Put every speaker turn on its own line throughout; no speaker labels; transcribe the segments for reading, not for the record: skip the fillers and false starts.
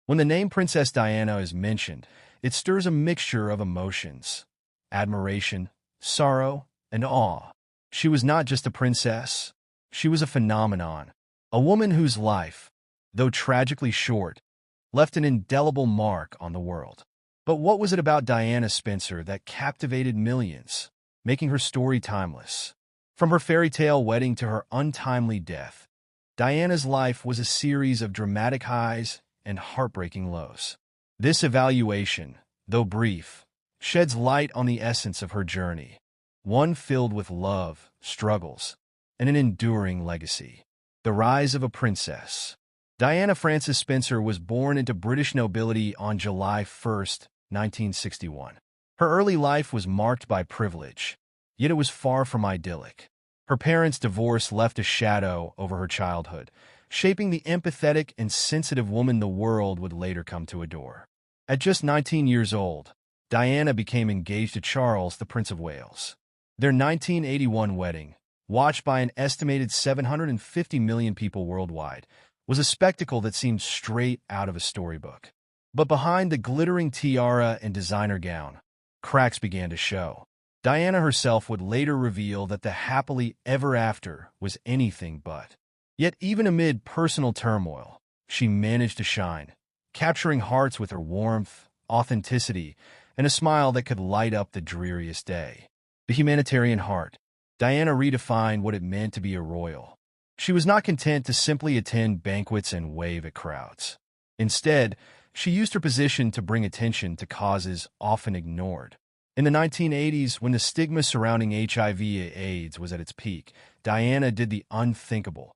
When the name Princess Diana is mentioned, it stirs a mixture of emotions: admiration, sorrow, and awe. She was not just a princess. She was a phenomenon, a woman whose life, though tragically short, left an indelible mark on the world. But what was it about Diana Spencer that captivated millions, making her story timeless? From her fairy tale wedding to her untimely death, Diana's life was a series of dramatic highs and heartbreaking lows. This evaluation, though brief, sheds light on the essence of her journey, one filled with love, struggles, and an enduring legacy. The rise of a princess. Diana Frances Spencer was born into British nobility on July 1, 1961. Her early life was marked by privilege, yet it was far from idyllic. Her parents' divorce left a shadow over her childhood, shaping the empathetic and sensitive woman the world would later come to adore. At just 19 years old, Diana became engaged to Charles, the Prince of Wales. Their 1981 wedding, watched by an estimated 750 million people worldwide, was a spectacle that seemed straight out of a storybook. But behind the glittering tiara and designer gown, cracks began to show. Diana herself would later reveal that the happily ever after was anything but. Yet even amid personal turmoil, she managed to shine, capturing hearts with her warmth, authenticity, and a smile that could light up the dreariest day. The humanitarian heart. Diana redefined what it meant to be a royal. She was not content to simply attend banquets and wave at crowds. Instead, she used her position to bring attention to causes often ignored. In the 1980s, when the stigma surrounding HIV/AIDS was at its peak, Diana did the unthinkable.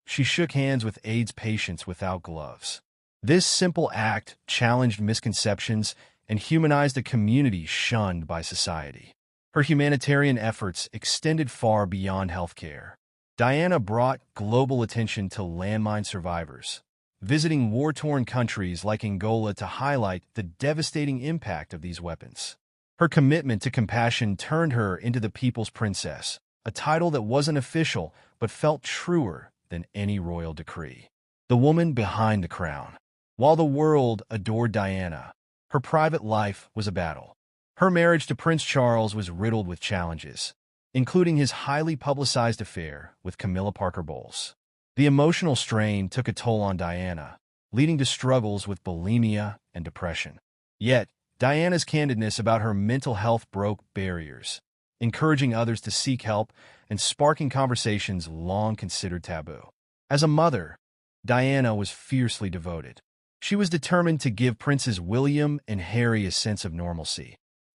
She shook hands with AIDS patients without gloves. This simple act challenged misconceptions and humanized a community shunned by society. Her humanitarian efforts extended far beyond healthcare. Diana brought global attention to landmine survivors, visiting war-torn countries like Angola to highlight the devastating impact of these weapons. Her commitment to compassion turned her into the People's Princess, a title that wasn't official but felt truer than any royal decree. The woman behind the crown. While the world adored Diana, her private life was a battle. Her marriage to Prince Charles was riddled with challenges, including his highly publicized affair with Camilla Parker Bowles. The emotional strain took a toll on Diana, leading to struggles with bulimia and depression. Yet, Diana's candidness about her mental health broke barriers, encouraging others to seek help and sparking conversations long considered taboo. As a mother, Diana was fiercely devoted. She was determined to give Princes William and Harry a sense of normalcy,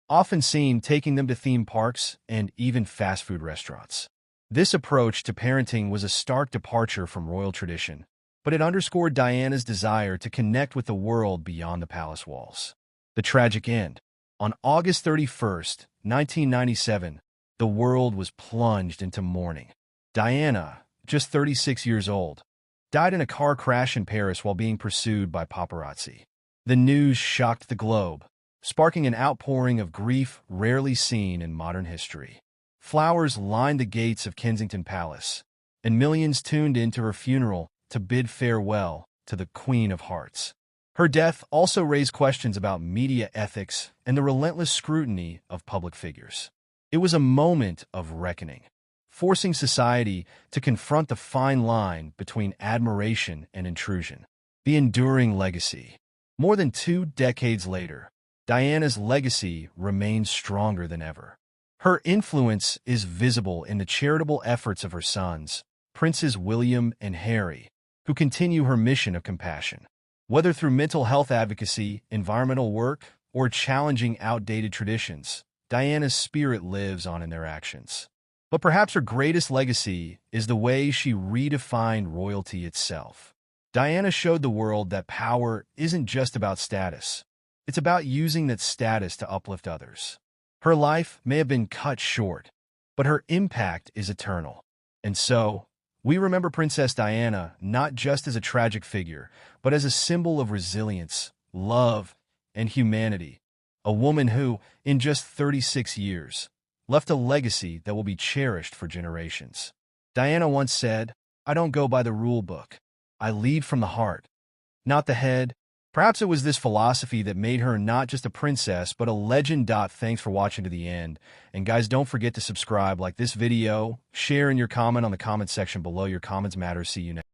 often seen taking them to theme parks and even fast food restaurants. This approach to parenting was a stark departure from royal tradition, but it underscored Diana's desire to connect with the world beyond the palace walls. The tragic end. On August 31, 1997, the world was plunged into mourning. Diana, just 36 years old, died in a car crash in Paris while being pursued by paparazzi. The news shocked the globe, sparking an outpouring of grief rarely seen in modern history. Flowers lined the gates of Kensington Palace, and millions tuned into her funeral to bid farewell to the Queen of Hearts. Her death also raised questions about media ethics and the relentless scrutiny of public figures. It was a moment of reckoning, forcing society to confront the fine line between admiration and intrusion. The enduring legacy. More than 2 decades later, Diana's legacy remains stronger than ever. Her influence is visible in the charitable efforts of her sons, Princes William and Harry, who continue her mission of compassion. Whether through mental health advocacy, environmental work, or challenging outdated traditions, Diana's spirit lives on in their actions. But perhaps her greatest legacy is the way she redefined royalty itself. Diana showed the world that power isn't just about status. It's about using that status to uplift others. Her life may have been cut short, but her impact is eternal. And so, we remember Princess Diana not just as a tragic figure, but as a symbol of resilience, love, and humanity. A woman who, in just 36 years, left a legacy that will be cherished for generations. Diana once said, "I don't go by the rule book. I lead from the heart, not the head, Perhaps it was this philosophy that made her not just a princess, but a legend. Thanks for watching to the end. And guys, don't forget to subscribe, like this video, share, and your comment on the comment section below. Your comments matter. See you next.